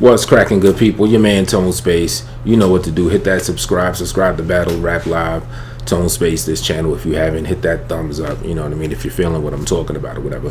What's cracking, good people? Your man Tone Space. You know what to do. Hit that subscribe to Battle Rap Live. Tone Space, this channel. If you haven't, hit that thumbs up. You know what I mean? If you're feeling what I'm talking about or whatever.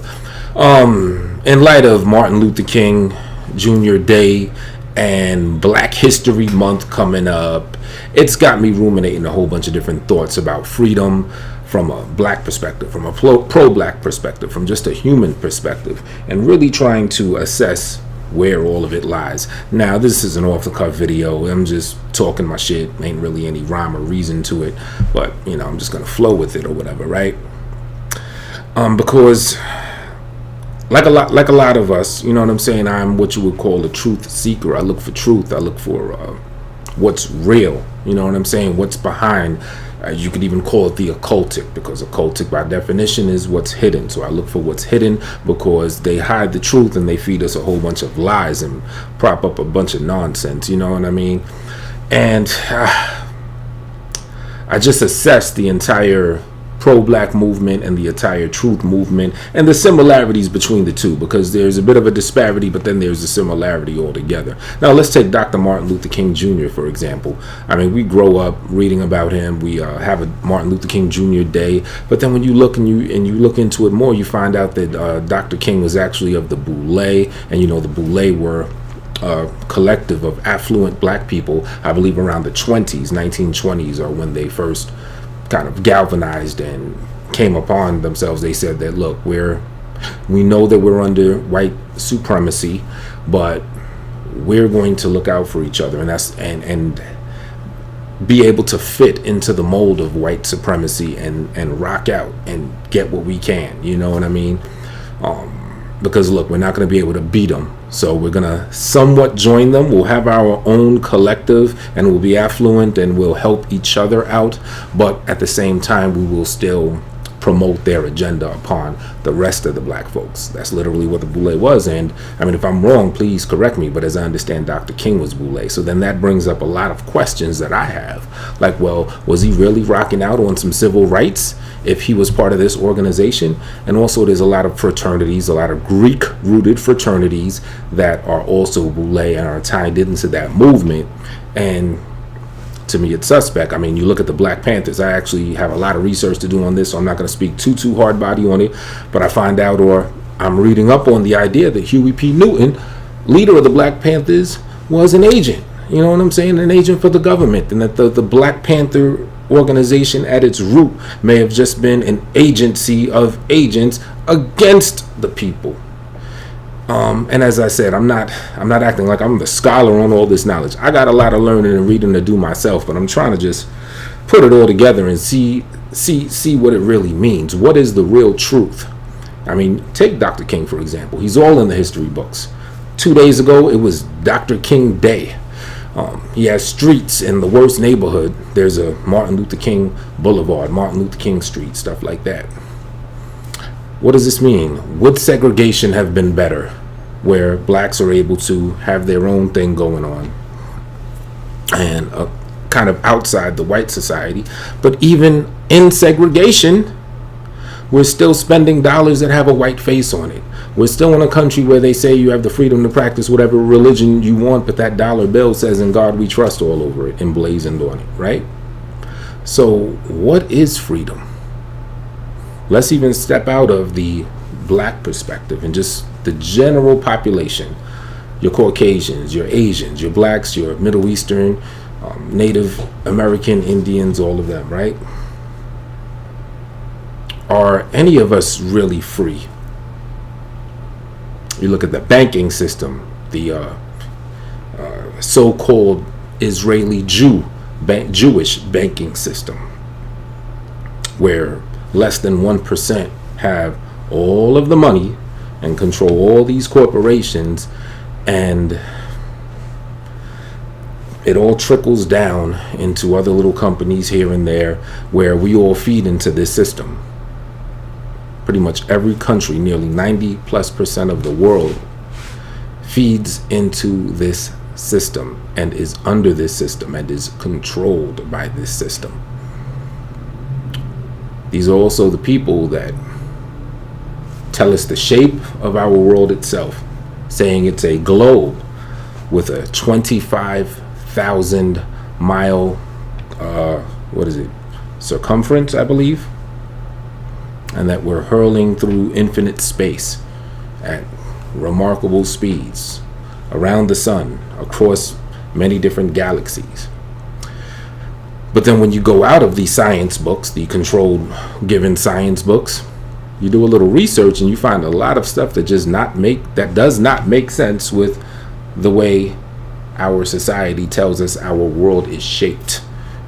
In light of Martin Luther King Jr. Day and Black History Month coming up, it's got me ruminating a whole bunch of different thoughts about freedom from a black perspective, from a pro-black perspective, from just a human perspective, and really trying to assess where all of it lies. Now, this is an off-the-cuff video. I'm just talking my shit. Ain't really any rhyme or reason to it, but you know, I'm just gonna flow with it or whatever, right? Because like a lot of us, you know what I'm saying, I'm what you would call a truth seeker. I look for truth. I look for what's real. You know what I'm saying? What's behind. You could even call it the occultic, because occultic by definition is what's hidden. So I look for what's hidden because they hide the truth and they feed us a whole bunch of lies and prop up a bunch of nonsense. You know what I mean? And I just assessed the entire pro-black movement and the entire truth movement and the similarities between the two, because there's a bit of a disparity, but then there's a similarity altogether. Now let's take Dr. Martin Luther King Jr. for example. I mean, we grow up reading about him. We have a Martin Luther King Jr. Day, but then when you look and you look into it more, you find out that Dr. King was actually of the Boule, and you know the Boule were a collective of affluent black people. I believe around the 1920s are when they first kind of galvanized and came upon themselves. They said that, look, we know that we're under white supremacy, but we're going to look out for each other, and that's and be able to fit into the mold of white supremacy and rock out and get what we can. You know what I mean? Because look, we're not going to be able to beat them, so we're going to somewhat join them. We'll have our own collective and we'll be affluent and we'll help each other out, but at the same time we will still promote their agenda upon the rest of the black folks. That's literally what the Boule was. And I mean, if I'm wrong, please correct me, but as I understand, Dr. King was Boule. So then that brings up a lot of questions that I have, like, well, was he really rocking out on some civil rights if he was part of this organization? And also there's a lot of fraternities, a lot of Greek rooted fraternities that are also Boule and are tied into that movement, and to me it's suspect. I mean, you look at the Black Panthers. I actually have a lot of research to do on this, so I'm not going to speak too hard body on it, but I find out, or I'm reading up on the idea that Huey P. Newton, leader of the Black Panthers, was an agent. You know what I'm saying? An agent for the government, and that the Black Panther organization at its root may have just been an agency of agents against the people. And as I said, I'm not acting like I'm the scholar on all this knowledge. I got a lot of learning and reading to do myself, but I'm trying to just put it all together and see what it really means. What is the real truth? I mean, take Dr. King, for example. He's all in the history books. 2 days ago, it was Dr. King Day. He has streets in the worst neighborhood. There's a Martin Luther King Boulevard, Martin Luther King Street, stuff like that. What does this mean? Would segregation have been better, where blacks are able to have their own thing going on and kind of outside the white society? But even in segregation, we're still spending dollars that have a white face on it. We're still in a country where they say you have the freedom to practice whatever religion you want, but that dollar bill says "In God We Trust" all over it, emblazoned on it, right? So what is freedom? Let's even step out of the black perspective and just the general population. Your Caucasians, your Asians, your blacks, your Middle Eastern, Native American, Indians, all of them, right? Are any of us really free? You look at the banking system, the so-called Israeli Jewish banking system, where less than 1% have all of the money and control all these corporations, and it all trickles down into other little companies here and there, where we all feed into this system. Pretty much every country, nearly 90+% of the world, feeds into this system and is under this system and is controlled by this system. These are also the people that tell us the shape of our world itself, saying it's a globe. with a 25,000 mile, circumference, I believe, and that we're hurling through infinite space at remarkable speeds around the sun, across many different galaxies. But then when you go out of the science books, the controlled given science books, you do a little research and you find a lot of stuff that does not make sense with the way our society tells us our world is shaped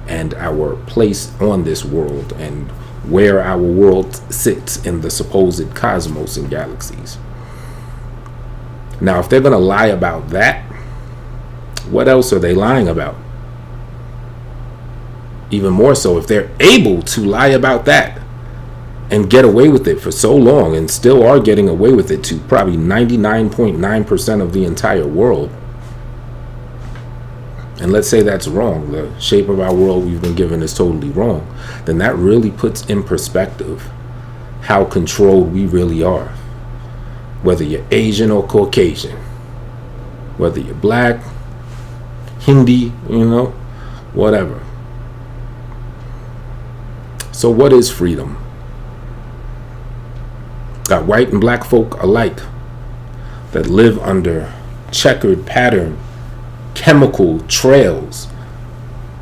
and our place on this world and where our world sits in the supposed cosmos and galaxies. Now, if they're going to lie about that, what else are they lying about? Even more so, if they're able to lie about that and get away with it for so long and still are getting away with it to probably 99.9% of the entire world, and let's say that's wrong, the shape of our world we've been given is totally wrong, then that really puts in perspective how controlled we really are. Whether you're Asian or Caucasian, whether you're black, Hindi, whatever. So what is freedom? Got white and black folk alike that live under checkered pattern chemical trails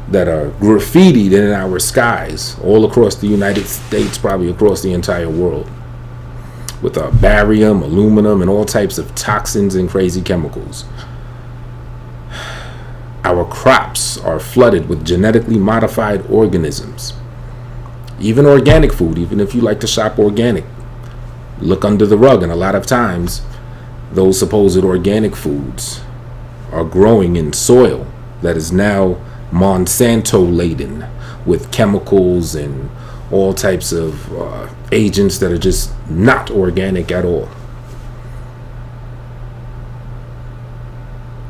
that are graffitied in our skies all across the United States, probably across the entire world, with barium, aluminum, and all types of toxins and crazy chemicals. Our crops are flooded with genetically modified organisms. Even organic food, even if you like to shop organic, look under the rug, and a lot of times those supposed organic foods are growing in soil that is now Monsanto laden with chemicals and all types of agents that are just not organic at all.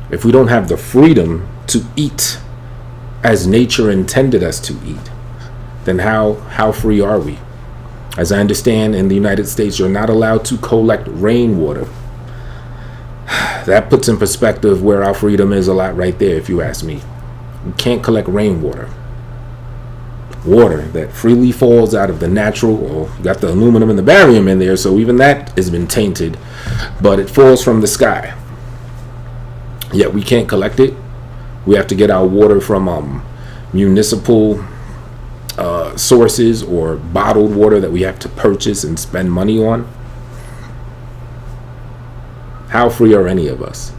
If we don't have the freedom to eat as nature intended us to eat, then how free are we? As I understand, in the United States, you're not allowed to collect rainwater. That puts in perspective where our freedom is a lot right there, if you ask me. We can't collect rainwater. Water that freely falls out of the natural, or you got the aluminum and the barium in there, so even that has been tainted, but it falls from the sky. Yet we can't collect it. We have to get our water from municipal sources or bottled water that we have to purchase and spend money on. How free are any of us?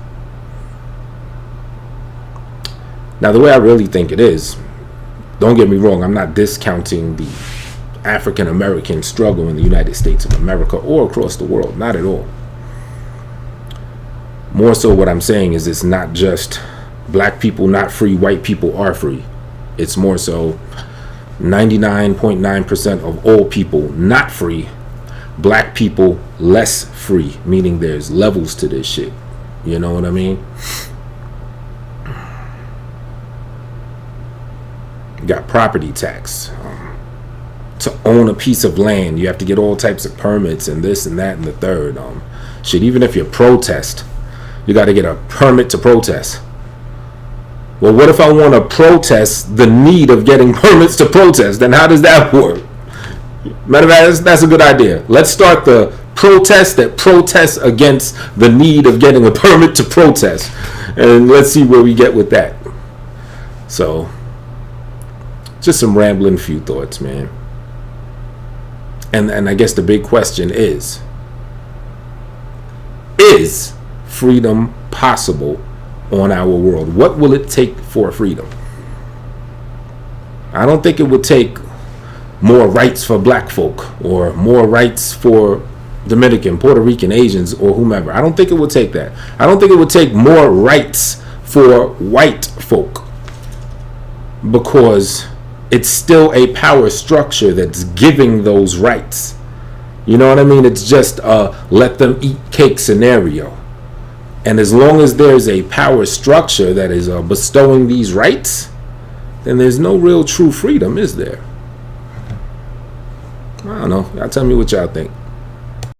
Now, the way I really think it is, don't get me wrong, I'm not discounting the African American struggle in the United States of America or across the world, not at all. More so what I'm saying is it's not just black people not free, white people are free. It's more so 99.9% of all people not free, black people less free, meaning there's levels to this shit. You know what I mean? You got property tax. To own a piece of land, you have to get all types of permits and this and that and the third. Shit, even if you protest, you got to get a permit to protest. Well, what if I want to protest the need of getting permits to protest? Then how does that work? Matter of fact, that's a good idea. Let's start the protest that protests against the need of getting a permit to protest. And let's see where we get with that. So, just some rambling few thoughts, man. And I guess the big question is freedom possible on our world? What will it take for freedom? I don't think it would take more rights for black folk or more rights for Dominican, Puerto Rican, Asians, or whomever. I don't think it would take that. I don't think it would take more rights for white folk, because it's still a power structure that's giving those rights. You know what I mean? It's just a let them eat cake scenario. And as long as there's a power structure that is bestowing these rights, then there's no real true freedom, is there? I don't know. Y'all tell me what y'all think.